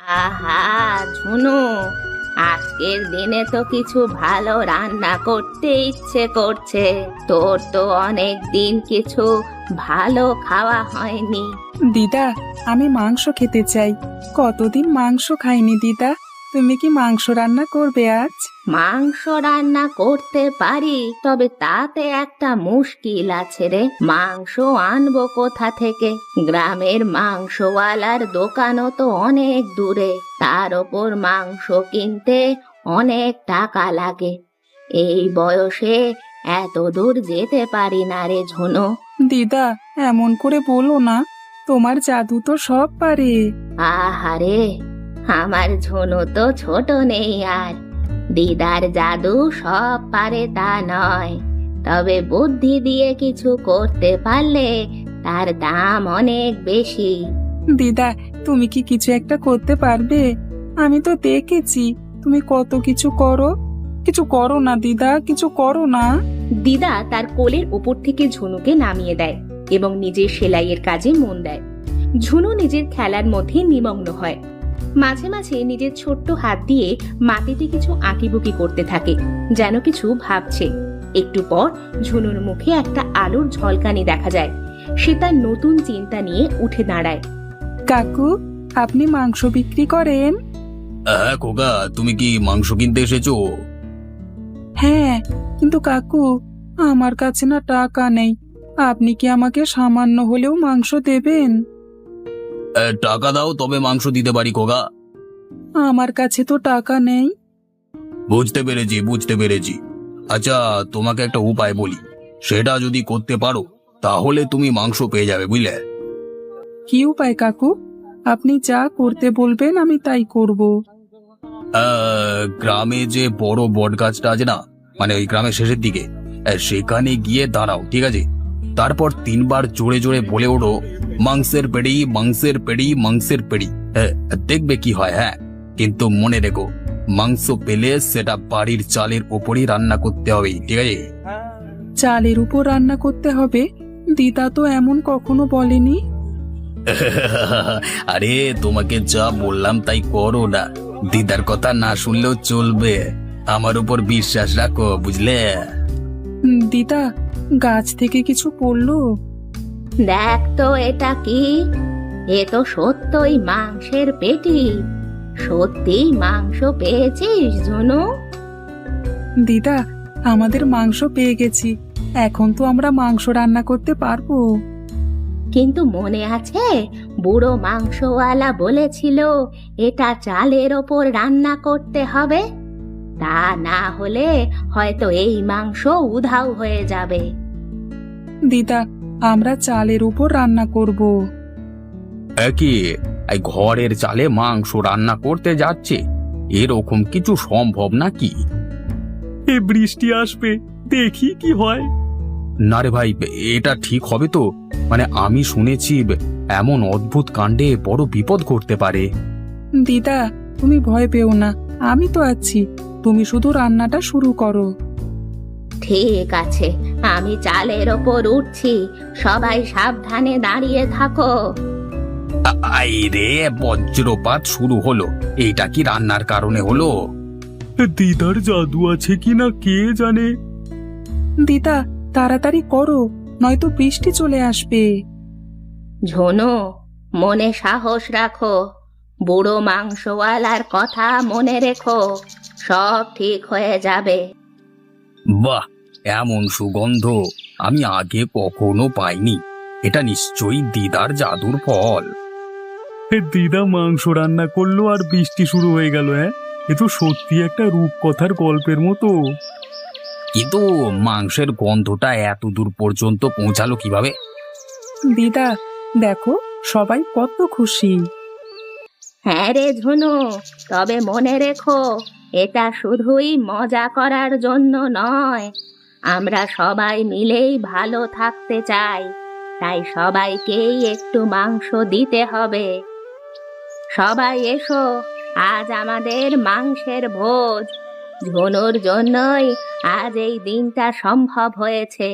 আহা ঝুনু, আজকের দিনে তো কিছু ভালো রান্না করতে ইচ্ছে করছে। তোর তো অনেক দিন কিছু ভালো খাওয়া হয়নি। দিদা, আমি মাংস খেতে চাই। কতদিন মাংস খাইনি দিদা। তুমি কি মাংস রান্না করবে আজ? মাংস রান্না করতে পারি, তবে তাতে একটা মুশকিল আছে রে। মাংস আনবো কোথা থেকে? গ্রামের মাংসওয়ালার দোকানও তো অনেক দূরে, তার ওপর মাংস কিনতে অনেক টাকা লাগে। এই বয়সে এত দূর যেতে পারি না রে ঝুনু। দিদা, এমন করে বলো না। তোমার জাদু তো সব পারে। আহারে, আমার ঝুনু তো ছোট নেই আর। দিদার জাদু সব পারে তা নয়, তবে বুদ্ধি দিয়ে কিছু করতে পারলে তার দাম অনেক বেশি। দিদা, তুমি কি কিছু একটা করতে পারবে? আমি তো দেখেছি তুমি কত কিছু করো। কিছু করো না দিদা, কিছু করো না। দিদা তার কোলের উপর থেকে ঝুনুকে নামিয়ে দেয় এবং নিজের সেলাইয়ের কাজে মন দেয়। ঝুনু নিজের খেলার মধ্যে নিমগ্ন হয়। মাঝে মাঝে নিজের ছোট্ট হাত দিয়ে মাটিতে কিছু আঁকিবুকি করতে থাকে, যেন কিছু ভাবছে। একটু পর ঝুনুর মুখে একটা আলোর ঝলকানি দেখা যায়। সে তার নতুন চিন্তা নিয়ে উঠে দাঁড়ায়। কাকু, আপনি মাংস বিক্রি করেন? হ্যাঁ খোকা, তুমি কি মাংস কিনতে এসেছো? হ্যাঁ, কিন্তু কাকু, আমার কাছে না টাকা নেই। আপনি কি আমাকে সামান্য হলেও মাংস দেবেন? টাকা দাও, তবে মাংস দিতে পারি খোকা। আমার কাছে তো টাকা নেই। বুঝতে পেরেছি, বুঝতে পেরেছি। আচ্ছা, তোমাকে একটা উপায় বলি, সেটা যদি করতে পারো তাহলে তুমি মাংস পেয়ে যাবে, বুঝলে? কি উপায় কাকু? আপনি যা করতে বলবেন আমি তাই করব। গ্রামে যে বড় বট গাছটা আছে না, মানে ওই গ্রামের শেষের দিকে, সেখানে গিয়ে দাঁড়াও, ঠিক আছে? তারপর 3 বার জোরে জোরে বলে ওঠো, মাংসের পেড়ি, মাংসের পেড়ি, মাংসের পেড়ি। হ্যাঁ, দেখবে কি হয়। হ্যাঁ, কিন্তু মনে রেখো, মাংস পেলে সেটা বাড়ির চালের উপরই রান্না করতে হবে, ঠিক আছে? চালের উপর রান্না করতে হবে? দিদা তো এমন কখনো বলেনি। আরে, তোমাকে যা বললাম তাই করো না। দিদার কথা না শুনলেও চলবে, আমার উপর বিশ্বাস রাখো, বুঝলে? দিদা, গাছ থেকে কিছু পড়লো? দেখ তো এটা কি? এ তো সত্যই মাংসের পেটি। সত্যি মাংস পেয়েছিস ঝুনু? দিদা, আমাদের মাংস পেয়ে গেছি। এখন তো আমরা মাংস রান্না করতে পারবো। কিন্তু মনে আছে, বুড়ো মাংসওয়ালা বলেছিল এটা চালের ওপর রান্না করতে হবে। তা না হলে হয়তো এই মাংস উধাও হয়ে যাবে। দিদা, আমরা চালের উপর রান্না করব। একই, এই ঘরের চালে মাংস রান্না করতে যাচ্ছে, এরকম কিছু সম্ভব নাকি? এ বৃষ্টি আসবে, দেখি কি হয়। না রে ভাই, এটা ঠিক হবে তো? মানে আমি শুনেছি এমন অদ্ভুত কাণ্ডে বড় বিপদ ঘটতে পারে। দিদা, তুমি ভয় পেও না, আমি তো আছি। তুমি শুধু রান্নাটা শুরু করো। ঠিক আছে, আমি চালের ওপর উঠছি। সবাই সাবধানে দাঁড়িয়ে থাকো। আই রে, বজ্রপাত শুরু হলো। এইটা কি রান্নার কারণে হলো? দিদার জাদু আছে কিনা কে জানে। দিদা, তাড়াতাড়ি করো, নয়তো বৃষ্টি চলে আসবে। ঝুনু, মনে সাহস রাখো। বুড়ো মাংসওয়ালার কথা মনে রেখো। সব ঠিক হয়ে যাবে। বাহ, এমন সুগন্ধ আমি আগে কখনো পাইনি। এটা নিশ্চয়ই দিদার জাদুর ফল। দিদা মাংস রান্না করলো আর বৃষ্টি শুরু হয়ে গেল। হ্যাঁ, এ তো সত্যি একটা রূপকথার গল্পের মতো। কিন্তু মাংসের গন্ধটা এত দূর পর্যন্ত পৌঁছালো কিভাবে? দিদা, দেখো সবাই কত খুশি। হ্যাঁ রে ঝুনু, তবে মনে রেখো, এটা শুধুই মজা করার জন্য নয়। আমরা সবাই মিলেই ভালো থাকতে চাই, তাই সবাইকেই একটু মাংস দিতে হবে। সবাই এসো, আজ আমাদের মাংসের ভোজ। ঝুনুর জন্যই আজ এই দিনটা সম্ভব হয়েছে।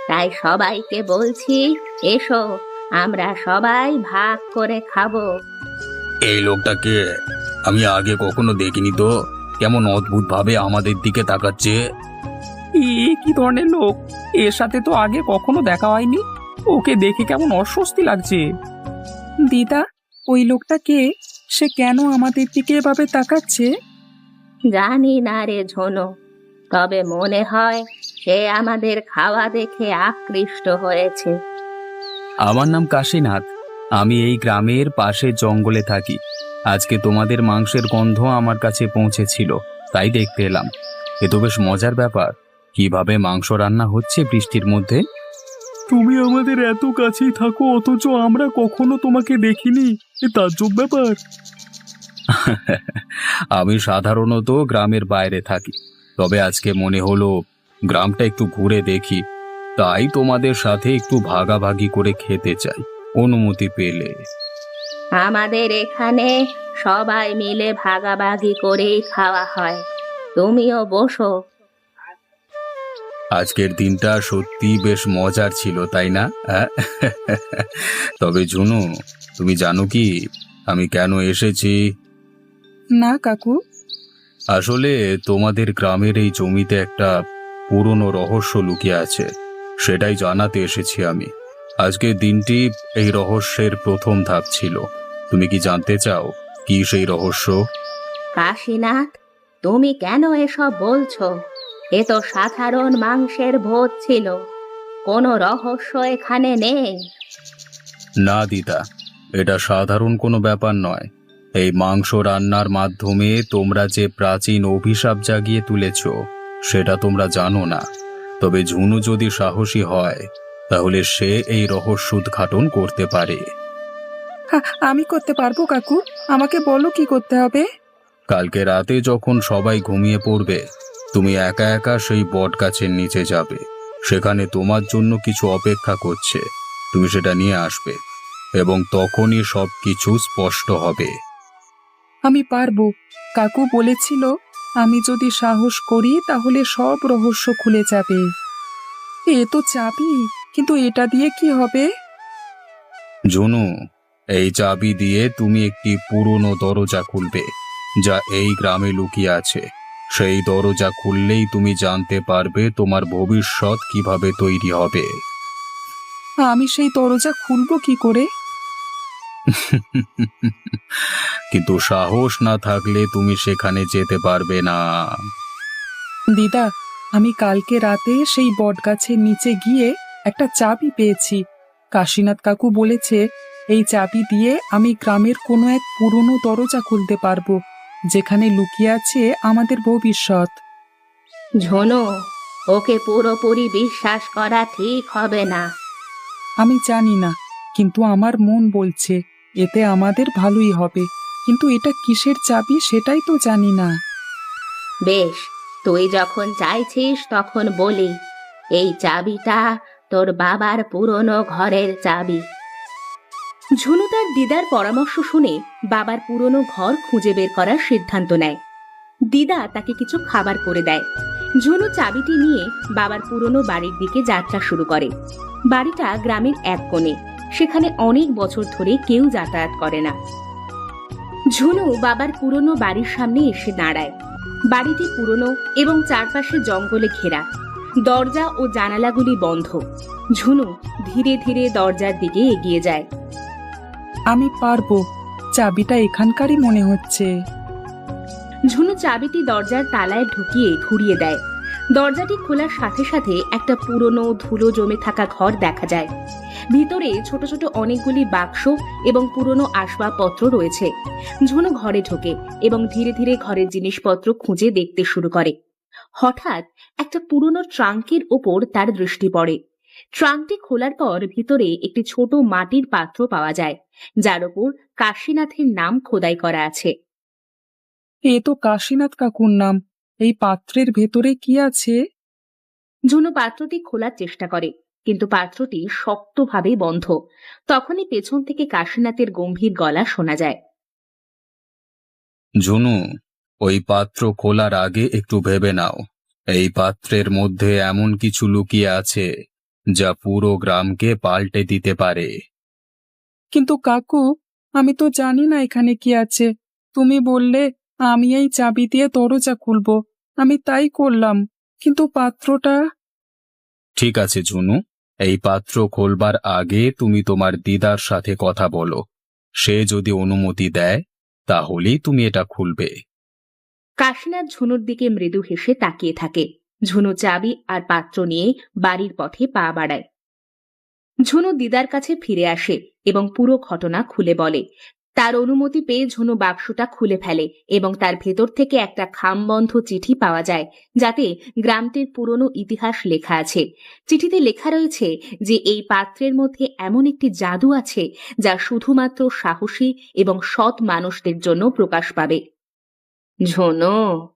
তাই সবাইকে বলছি, এসো, আমরা সবাই ভাগ করে খাবো। এই লোকটাকে আমি আগে কখনো দেখিনি তো, কেমন অদ্ভুত ভাবে আমাদের দিকে তাকাচ্ছে। কি ধরনের লোক? এর সাথে তো আগে কখনো দেখা হয়নি। ওকে দেখে কেমন অস্বস্তি লাগছে। দিদা, ওই লোকটা কে? সে কেন আমাদের দিকে এভাবে তাকাচ্ছে? জানি না রে ঝোনু, তবে মনে হয় সে আমাদের খাওয়া দেখে আকৃষ্ট হয়েছে। আমার নাম কাশীনাথ, আমি এই গ্রামের পাশের জঙ্গলে থাকি। আজকে তোমাদের মাংসের গন্ধ আমার কাছে পৌঁছেছিল, তাই দেখতে এলাম। এ তো বেশ মজার ব্যাপার, কিভাবে মাংস রান্না হচ্ছে বৃষ্টির মধ্যে। তুমি আমাদের এত কাছেই থাকো অথচ আমরা কখনো তোমাকে দেখিনি, এ তাজ্জব ব্যাপার। আমি সাধারণত গ্রামের বাইরে থাকি, তবে আজকে মনে হলো গ্রামটা একটু ঘুরে দেখি, তাই তোমাদের সাথে একটু ভাগাভাগি করে খেতে চাই, অনুমতি পেলে। আমাদের এখানে সবাই মিলে ভাগাভাগি করেই খাওয়া হয়, তুমিও বসো। আজকের দিনটা সত্যি বেশ মজার ছিল, তাই না? তবে ঝুনু, তুমি জানো কি আমি কেন এসেছি? না কাকু। আসলে তোমাদের গ্রামের এই জমিতে একটা পুরনো রহস্য লুকিয়ে আছে, সেটাই জানাতে এসেছি আমি। আজকের দিনটি এই রহস্যের প্রথম ধাপ ছিল। তুমি কি জানতে চাও কি সেই রহস্য? কাশীনাথ, তুমি কেন এসব বলছো? এ তো সাধারণ মাংসের ভোজ ছিল, কোনো রহস্য এখানে নেই। না দিদা, এটা সাধারণ কোনো ব্যাপার নয়। এই মাংস রান্নার মাধ্যমে তোমরা যে প্রাচীন অভিশাপ জাগিয়ে তুলেছ, সেটা তোমরা জানো না। তবে ঝুনু যদি সাহসী হয়, তাহলে সে এই রহস্য উদ্ঘাটন করতে পারে। আমি করতে পারবো কাকু, আমাকে বলো কি করতে হবে। কালকে রাতে যখন সবাই ঘুমিয়ে পড়বে, তুমি একা একা সেই বট গাছের নিচে যাবে। সেখানে তোমার জন্য কিছু অপেক্ষা করছে, তুমি সেটা নিয়ে আসবে এবং তখনই সবকিছু স্পষ্ট হবে। আমি পারবো। কাকু বলেছিল আমি যদি সাহস করি তাহলে সব রহস্য খুলে যাবে। এ তো চাবি, কিন্তু এটা দিয়ে কি হবে? জুনু, এই চাবি দিয়ে তুমি একটি পুরনো দরজা খুলবে, যা এই গ্রামে লুকিয়ে আছে। সেই দরজা খুললেই তুমি জানতে পারবে তোমার ভবিষ্যৎ কিভাবে তৈরি হবে। আমি সেই দরজা খুলবো কি করে? কিন্তু সাহস না থাকলে তুমি সেখানে যেতে পারবে না। দিদা, আমি কালকে রাতে সেই বটগাছের নিচে গিয়ে একটা চাবি পেয়েছি। কাশীনাথ কাকু বলেছে এই চাবি দিয়ে আমি গ্রামের কোনো এক পুরনো দরজা খুলতে পারবো, যেখানে লুকিয়ে আছে আমাদের ভবিষ্যৎ। ঝোনু, ওকে পুরোপুরি বিশ্বাস করা ঠিক হবে না। আমি জানি না, কিন্তু আমার মন বলছে এতে আমাদের ভালোই হবে। কিন্তু এটা কিসের চাবি সেটাই তো জানি না। বেশ, তুই যখন চাইছিস তখন বলি, এই চাবিটা তোর বাবার পুরনো ঘরের চাবি। ঝুনু তার দিদার পরামর্শ শুনে বাবার পুরনো ঘর খুঁজে বের করার সিদ্ধান্ত নেয়। দিদা তাকে কিছু খাবার করে দেয়। ঝুনু চাবিটি নিয়ে বাবার পুরনো বাড়ির দিকে যাত্রা শুরু করে। বাড়িটা গ্রামের এক কোণে, সেখানে অনেক বছর ধরে কেউ যাতায়াত করে না। ঝুনু বাবার পুরনো বাড়ির সামনে এসে দাঁড়ায়। বাড়িটি পুরনো এবং চারপাশে জঙ্গলে ঘেরা, দরজা ও জানালাগুলি বন্ধ। ঝুনু ধীরে ধীরে দরজার দিকে এগিয়ে যায়। আমি পারবো, চাবিটা এখানকারই মনে হচ্ছে। ঝুনু চাবিটি দরজার তালায় ঢুকিয়ে ঘুরিয়ে দেয়। দরজাটি খোলার সাথে সাথে একটা পুরনো ধুলো জমে থাকা ঘর দেখা যায়। ভিতরে ছোট ছোট অনেকগুলি বাক্স এবং পুরনো আসবাবপত্র রয়েছে। ঝুনু ঘরে ঢোকে এবং ধীরে ধীরে ঘরের জিনিসপত্র খুঁজে দেখতে শুরু করে। হঠাৎ একটা পুরনো ট্রাঙ্কের ওপর তার দৃষ্টি পড়ে। ট্রাঙ্কটি খোলার পর ভিতরে একটি ছোট মাটির পাত্র পাওয়া যায়, যার ওপর কাশীনাথের নাম খোদাই করা আছে। এ তো কাশীনাথ কাকুর নাম। এই পাত্রের ভেতরে কি আছে? ঝুনু পাত্রটি খোলার চেষ্টা করে, কিন্তু পাত্রটি শক্তভাবে বন্ধ। তখনই পেছন থেকে কাশীনাথের গম্ভীর গলা শোনা যায়। ঝুনু, ওই পাত্র খোলার আগে একটু ভেবে নাও। এই পাত্রের মধ্যে এমন কিছু লুকিয়ে আছে যা পুরো গ্রামকে পাল্টে দিতে পারে। কিন্তু কাকু, আমি তো জানি না এখানে কি আছে। তুমি বললে আমি এই চাবি দিয়ে দরজা খুলবো, আমি তাই করলাম। কিন্তু পাত্রটা। ঠিক আছে ঝুনু, এই পাত্র খোলবার আগে তুমি তোমার দিদার সাথে কথা বলো। সে যদি অনুমতি দেয় তাহলেই তুমি এটা খুলবে। কাশীনাথ ঝুনুর দিকে মৃদু হেসে তাকিয়ে থাকে। ঝুনু চাবি আর পাত্র নিয়ে বাড়ির পথে পা বাড়ায়। ঝুনু দিদার কাছে ফিরে আসে এবং পুরো ঘটনা খুলে বলে। তার অনুমতি পেয়ে ঝুনু বাক্সটা খুলে ফেলে এবং তার ভেতর থেকে একটা খামবন্ধ চিঠি পাওয়া যায়, যাতে গ্রামটির পুরনো ইতিহাস লেখা আছে। চিঠিতে লেখা রয়েছে যে এই পাত্রের মধ্যে এমন একটি জাদু আছে যা শুধুমাত্র সাহসী এবং সৎ মানুষদের জন্য প্রকাশ পাবে। ঝুনু,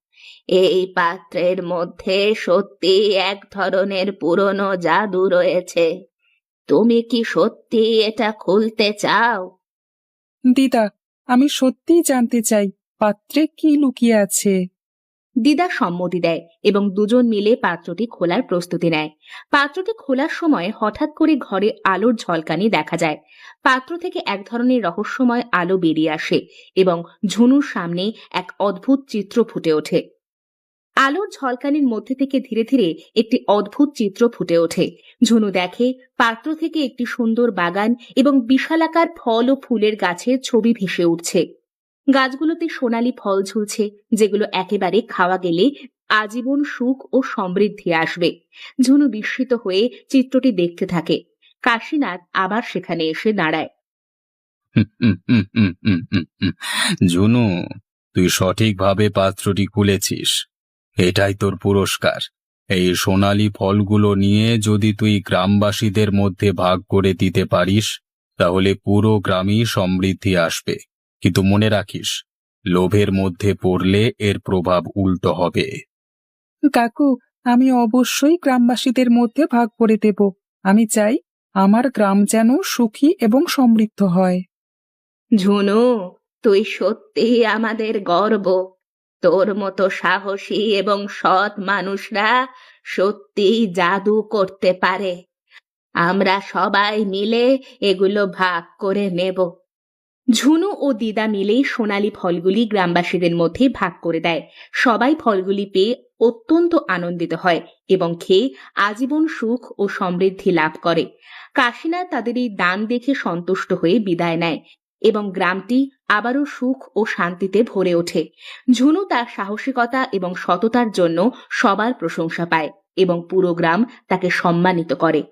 এই পাত্রের মধ্যে সত্যি এক ধরনের পুরনো জাদু রয়েছে। তুমি কি সত্যি এটা খুলতে চাও? দিদা, আমি সত্যিই জানতে চাই পাত্রে কি লুকিয়ে আছে। দিদা সম্মতি দেয় এবং দুজন মিলে পাত্রটি খোলার প্রস্তুতি নেয়। পাত্রটি খোলার সময় হঠাৎ করে ঘরে আলোর ঝলকানি দেখা যায়। পাত্র থেকে এক ধরনের রহস্যময় আলো বেরিয়ে আসে এবং ঝুনুর সামনে এক অদ্ভুত চিত্র ফুটে ওঠে। আলোর ঝলকানির মধ্যে থেকে ধীরে ধীরে একটি অদ্ভুত চিত্র ফুটে ওঠে। ঝুনু দেখে পাত্র থেকে একটি সুন্দর বাগান এবং বিশালাকার ফল ও ফুলের গাছের ছবি ভেসে উঠছে। গাছগুলোতে সোনালী ফল ঝুলছে, যেগুলো একেবারে খাওয়া গেলে আজীবন সুখ ও সমৃদ্ধি আসবে। ঝুনু বিস্মিত হয়ে চিত্রটি দেখতে থাকে। কাশীনাথ আবার সেখানে এসে দাঁড়ায়। ঝুনু, তুই সঠিকভাবে পাত্রটি খুলেছিস। এটাই তোর পুরস্কার। এই সোনালী ফলগুলো নিয়ে যদি তুই গ্রামবাসীদের মধ্যে ভাগ করে দিতে পারিস তাহলে পুরো গ্রামই সমৃদ্ধি আসবে। কিন্তু মনে রাখিস, লোভের মধ্যে পড়লে এর প্রভাব উল্টো হবে। কাকু, আমি অবশ্যই গ্রামবাসীদের মধ্যে ভাগ করে দেব। আমি চাই আমার গ্রাম যেন সুখী এবং সমৃদ্ধ হয়। ঝুনু, তুই সত্যি আমাদের গর্ব। তোর মতো সাহসী এবং সৎ মানুষরা সত্যি জাদু করতে পারে। আমরা সবাই মিলে এগুলো ভাগ করে নেব। ঝুনু ও দিদা মিলে সোনালী ফলগুলি গ্রামবাসীদের মধ্যে ভাগ করে দেয়। সবাই ফলগুলি পেয়ে অত্যন্ত আনন্দিত হয় এবং খেয়ে আজীবন সুখ ও সমৃদ্ধি লাভ করে। কাশীনাথ তাদের এই দান দেখে সন্তুষ্ট হয়ে বিদায় নেয় এবং গ্রামটি আবারও সুখ ও শান্তিতে ভরে ওঠে। ঝুনু তার সাহসিকতা এবং সততার জন্য সবার প্রশংসা পায় এবং পুরো গ্রাম তাকে সম্মানিত করে।